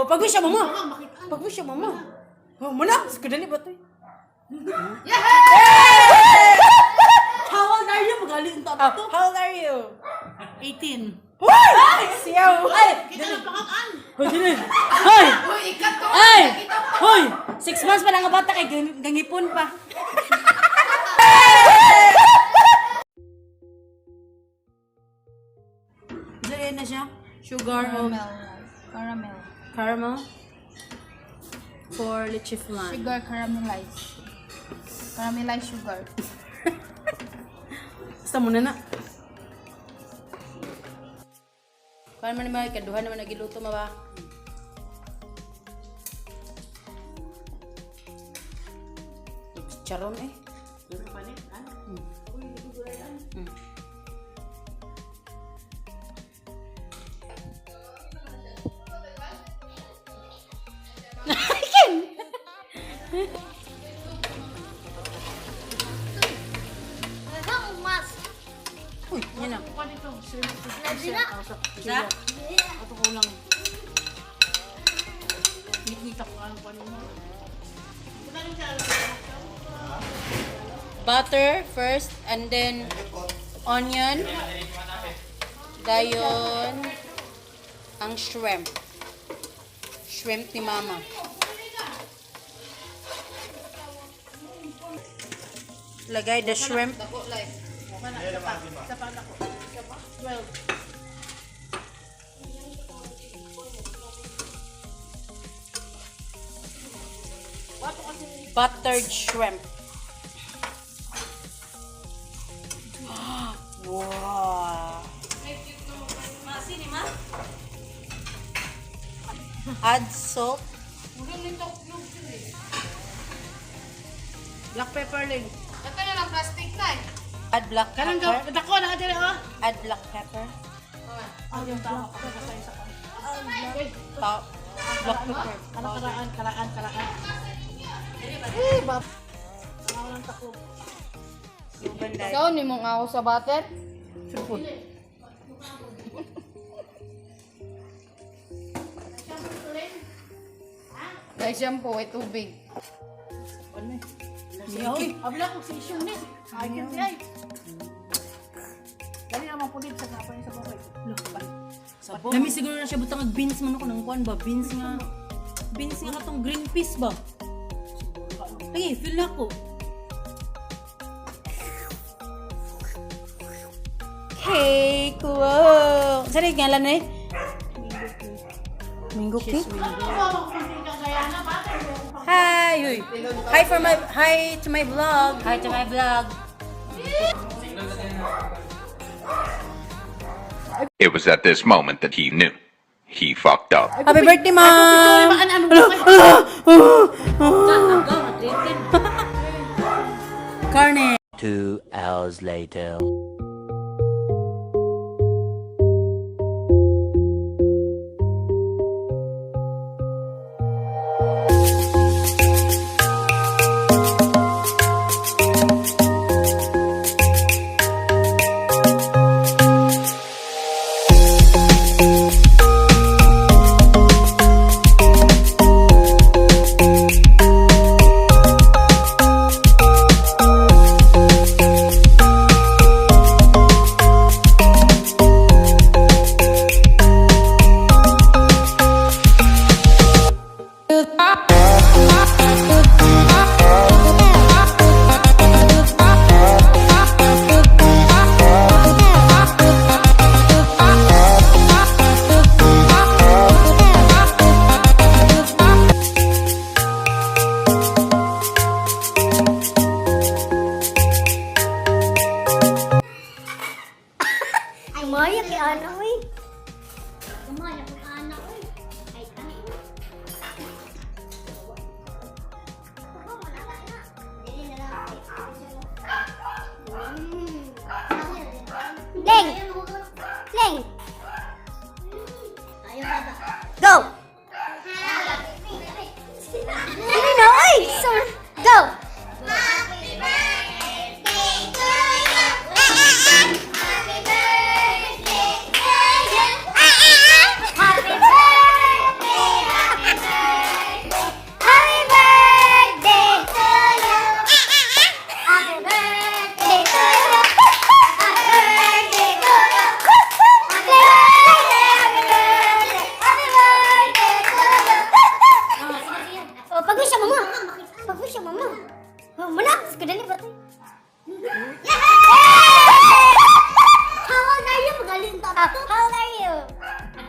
Oh, pag-wish siya, mama. Pag-wish siya, mama. Oh, muna. Kadali ba ito? How old are you? Magaling ang tama to. How old are you? 18. Ay! Siyaw! Ay! Hoy, dili! Hoy! Ay! Hoy! 6 months pa lang ang bata kay gangipon pa. Diyan na siya. Sugar o Caramel. caramel for leche flan. Sugar caramelized. Caramelized sugar. Basta muna na. Paano man naman, kaduhan naman nagiluto mo ba? Charon eh. Uy, yan na. Isa? Ito ko lang. Nikita ko alam pa naman. Butter first and then onion. Dayon ang shrimp. Shrimp ni mama. Lagay the shrimp. Buttered shrimp. Wow. Add salt. Black pepper lang. Ito na lang plastic na eh. Add black Kanang pepper. dako na dire oh. Add black pepper. Yung tama ko sa isa ko. Black pepper. Karaan. Eh, bab. Ano lang tako. Banday. Ikaw ni mong ako sa butter? Sipon. May shampoo ay tubig. Ano? Siya oy, abla ko si isyong ni. Ay kin siya. Dali naman pulit sa kapay sa baboy. Sabon. Nami siguro na siya butang ag beans man ako ng kuan ba? Beans nga katong green peas ba? Ay, feel na ko. Hey, cool. Saan yung ngalan na eh? Mango cake? Hi! Huy. Hi to my vlog. Hi to my vlog. It was at this moment that he knew. He fucked up. Happy birthday, Mom! Carne. 2 hours later. Maya kay anak oy. Maya kay anak oy. Ay kani. Leng. Leng. Ayo baba. Go. Dili na oy. Sir. Go. Happy birthday to you. Happy birthday to you. Happy birthday. siya, mama. Pag-push siya, mama. Malakas ka dali ba tayo? How old are you? Magaling ka. How old are you?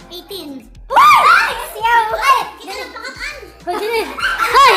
18. Ay! Siyaw! Ay! Dali, pakaan! Hoy, dali! Ay!